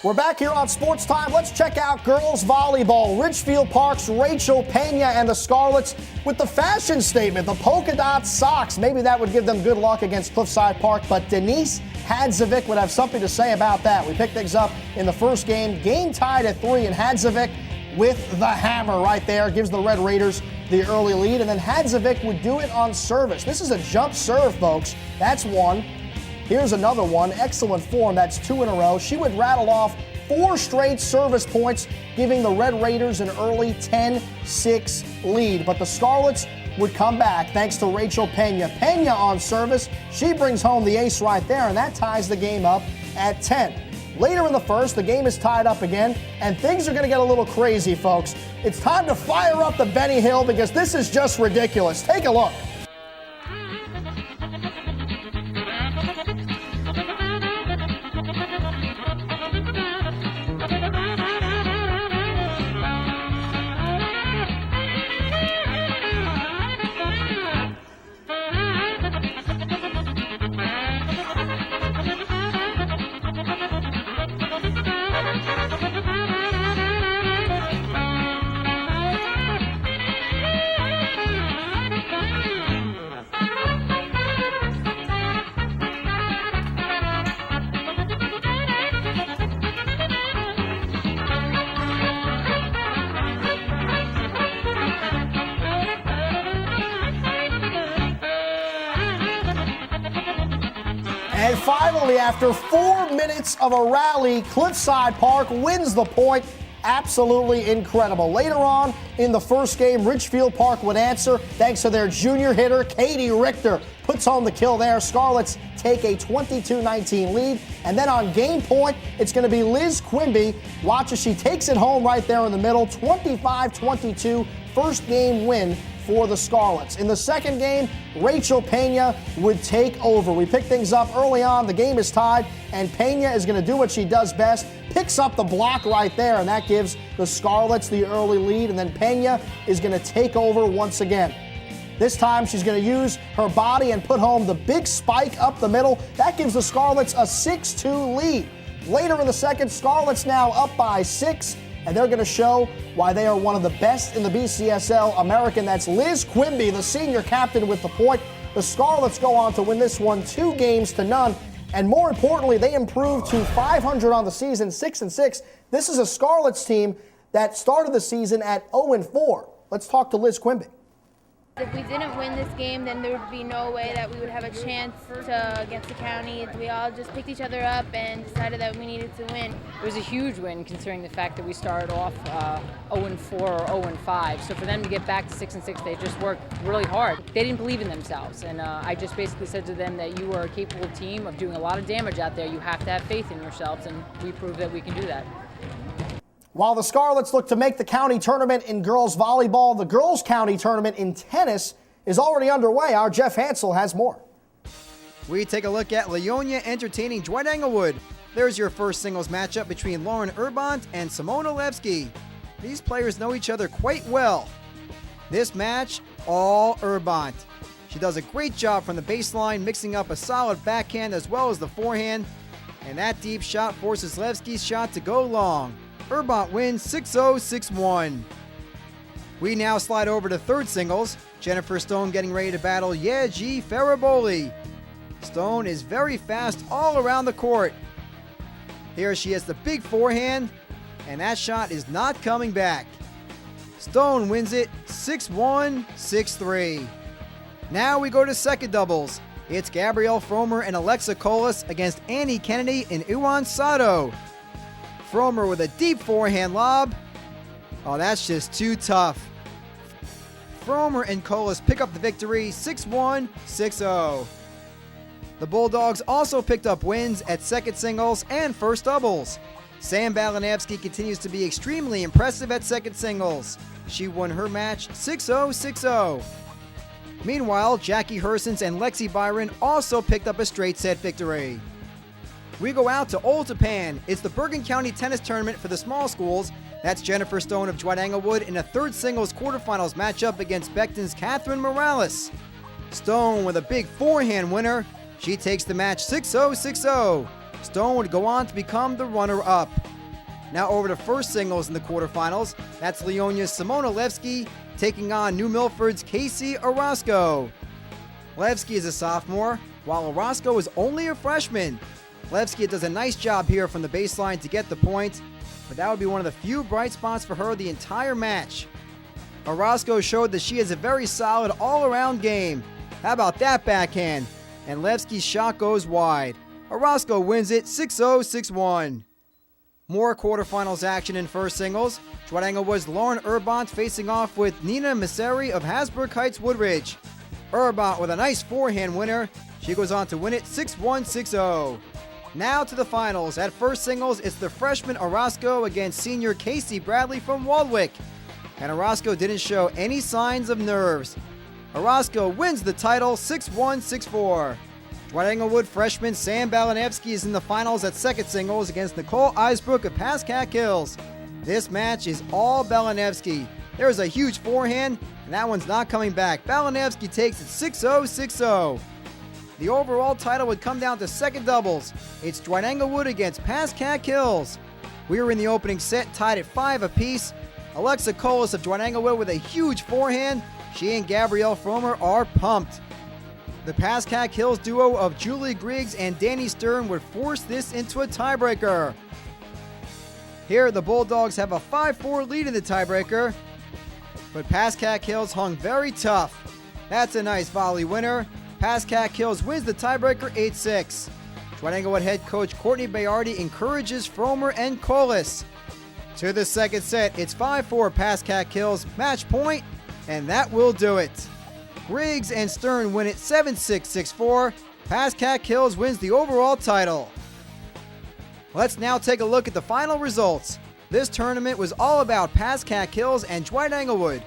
We're back here on Sports Time. Let's check out girls volleyball. Ridgefield Park's Rachel Pena and the Scarlets with the fashion statement, the polka dot socks. Maybe that would give them good luck against Cliffside Park, but Denise Hadzovic would have something to say about that. We picked things up in the first game. Game tied at 3, and Hadzovic with the hammer right there gives the Red Raiders the early lead, and then Hadzovic would do it on service. This is a jump serve, folks. That's one. Here's another one. Excellent form. That's 2 in a row. She would rattle off 4 straight service points, giving the Red Raiders an early 10-6 lead. But the Scarlets would come back thanks to Rachel Pena. Pena on service. She brings home the ace right there, and that ties the game up at 10. Later in the first, the game is tied up again, and things are going to get a little crazy, folks. It's time to fire up the Benny Hill because this is just ridiculous. Take a look. And finally, after 4 minutes of a rally, Cliffside Park wins the point. Absolutely incredible. Later on in the first game, Ridgefield Park would answer thanks to their junior hitter, Katie Richter. Puts home the kill there. Scarlets take a 22-19 lead. And then on game point, it's going to be Liz Quimby. Watch as she takes it home right there in the middle. 25-22, first game win for the Scarlets. In the second game, Rachel Pena would take over. We pick things up early on. The game is tied, and Pena is going to do what she does best. Picks up the block right there, and that gives the Scarlets the early lead. And then Pena is going to take over once again. This time, she's going to use her body and put home the big spike up the middle. That gives the Scarlets a 6-2 lead. Later in the second, Scarlets now up by 6. And they're going to show why they are one of the best in the BCSL American. That's Liz Quimby, the senior captain, with the point. The Scarlets go on to win this one 2-0. And more importantly, they improve to 500 on the season, 6-6. This is a Scarlets team that started the season at 0-4. Let's talk to Liz Quimby. If we didn't win this game, then there would be no way that we would have a chance to against the county. We all just picked each other up and decided that we needed to win. It was a huge win considering the fact that we started off 0-4 or 0-5. So for them to get back to 6-6, they just worked really hard. They didn't believe in themselves, and I just basically said to them that you are a capable team of doing a lot of damage out there. You have to have faith in yourselves, and we proved that we can do that. While the Scarlets look to make the county tournament in girls volleyball, the girls county tournament in tennis is already underway. Our Jeff Hansel has more. We take a look at Leonia entertaining Dwight Englewood. There's your first singles matchup between Lauren Urbont and Simona Levski. These players know each other quite well. This match, all Urbont. She does a great job from the baseline, mixing up a solid backhand as well as the forehand. And that deep shot forces Levski's shot to go long. Urbont wins 6-0, 6-1. We now slide over to third singles. Jennifer Stone getting ready to battle Yeji Faraboli. Stone is very fast all around the court. Here she has the big forehand, and that shot is not coming back. Stone wins it 6-1, 6-3. Now we go to second doubles. It's Gabrielle Fromer and Alexa Colas against Annie Kennedy and Iwan Sato. Fromer with a deep forehand lob. Oh, that's just too tough. Fromer and Colas pick up the victory 6-1, 6-0. The Bulldogs also picked up wins at second singles and first doubles. Sam Balanevsky continues to be extremely impressive at second singles. She won her match 6-0, 6-0. Meanwhile, Jackie Hersons and Lexi Byron also picked up a straight set victory. We go out to Old Japan. It's the Bergen County Tennis Tournament for the small schools. That's Jennifer Stone of Dwight Englewood in a third singles quarterfinals matchup against Becton's Catherine Morales. Stone with a big forehand winner. She takes the match 6-0, 6-0. Stone would go on to become the runner-up. Now over to first singles in the quarterfinals. That's Leonia's Simona Levski taking on New Milford's Casey Orozco. Levski is a sophomore, while Orozco is only a freshman. Levski does a nice job here from the baseline to get the point, but that would be one of the few bright spots for her the entire match. Orozco showed that she has a very solid all-around game. How about that backhand? And Levski's shot goes wide. Orozco wins it 6-0, 6-1. More quarterfinals action in first singles. Dwight Englewood's Lauren Urbont facing off with Nina Messeri of Hasbrook Heights Woodridge. Urbont with a nice forehand winner. She goes on to win it 6-1, 6-0. Now to the finals. At first singles, it's the freshman Orozco against senior Casey Bradley from Waldwick. And Orozco didn't show any signs of nerves. Orozco wins the title 6-1, 6-4. Dwight Englewood freshman Sam Balanevsky is in the finals at second singles against Nicole Eisbrook of Pascack Hills. This match is all Balanevsky. There's a huge forehand, and that one's not coming back. Balanevsky takes it 6-0, 6-0. The overall title would come down to second doubles. It's Dwight Englewood against Pascack Hills. We were in the opening set tied at 5 apiece. Alexa Colas of Dwight Englewood with a huge forehand. She and Gabrielle Fromer are pumped. The Pascack Hills duo of Julie Griggs and Danny Stern would force this into a tiebreaker. Here, the Bulldogs have a 5-4 lead in the tiebreaker, but Pascack Hills hung very tough. That's a nice volley winner. Pascack Hills wins the tiebreaker 8-6. Dwight Englewood head coach Courtney Bayardi encourages Fromer and Colas. To the second set, it's 5-4 Pascack Hills, match point, and that will do it. Griggs and Stern win it 7-6, 6-4. Pascack Hills wins the overall title. Let's now take a look at the final results. This tournament was all about Pascack Hills and Dwight Englewood.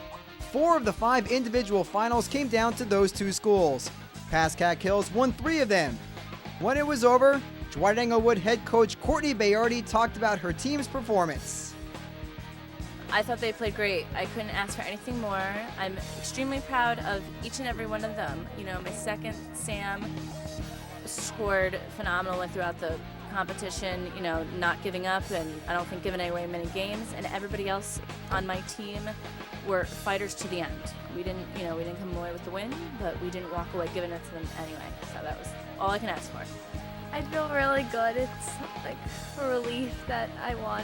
4 of the 5 individual finals came down to those two schools. Pascack Hills won 3 of them. When it was over, Dwight Englewood head coach Courtney Bayardi talked about her team's performance. I thought they played great. I couldn't ask for anything more. I'm extremely proud of each and every one of them. You know, my second, Sam, scored phenomenally throughout the competition, you know, not giving up, and I don't think giving away many games. And everybody else on my team were fighters to the end. We didn't come away with the win, but we didn't walk away giving it to them anyway. So that was all I can ask for. I feel really good. It's like a relief that I won.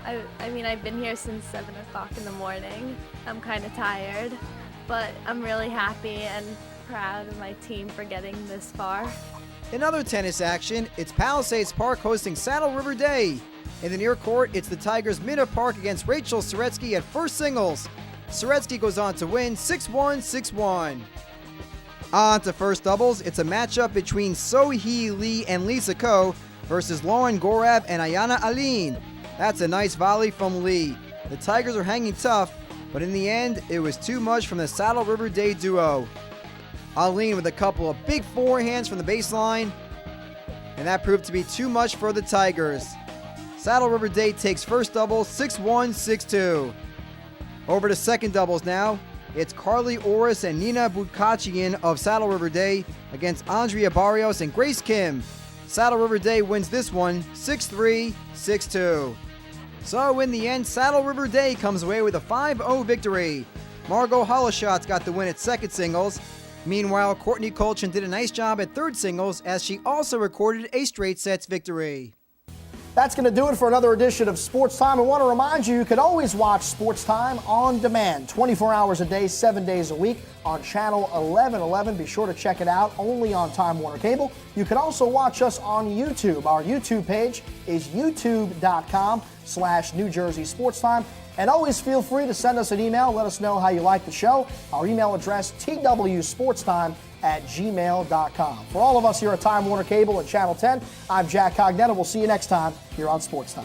I mean, I've been here since 7 o'clock in the morning. I'm kind of tired, but I'm really happy and proud of my team for getting this far. In other tennis action, it's Palisades Park hosting Saddle River Day. In the near court, it's the Tigers' Minna Park against Rachel Soretsky at first singles. Soretsky goes on to win 6-1, 6-1. On to first doubles, it's a matchup between So-Hee Lee and Lisa Ko versus Lauren Gorab and Ayana Aline. That's a nice volley from Lee. The Tigers are hanging tough, but in the end, it was too much from the Saddle River Day duo. Aline with a couple of big forehands from the baseline, and that proved to be too much for the Tigers. Saddle River Day takes first double 6-1, 6-2. Over to second doubles now. It's Carly Orris and Nina Budkachian of Saddle River Day against Andrea Barrios and Grace Kim. Saddle River Day wins this one 6-3, 6-2. So in the end, Saddle River Day comes away with a 5-0 victory. Margot Hollishott's got the win at second singles. Meanwhile, Courtney Colchin did a nice job at third singles as she also recorded a straight sets victory. That's going to do it for another edition of Sports Time. I want to remind you, you can always watch Sports Time on demand, 24 hours a day, 7 days a week on channel 1111. Be sure to check it out only on Time Warner Cable. You can also watch us on YouTube. Our YouTube page is youtube.com/New Jersey Sports Time. And always feel free to send us an email. Let us know how you like the show. Our email address, twsportstime@gmail.com. For all of us here at Time Warner Cable and Channel 10, I'm Jack Cognetta. We'll see you next time here on Sports Time.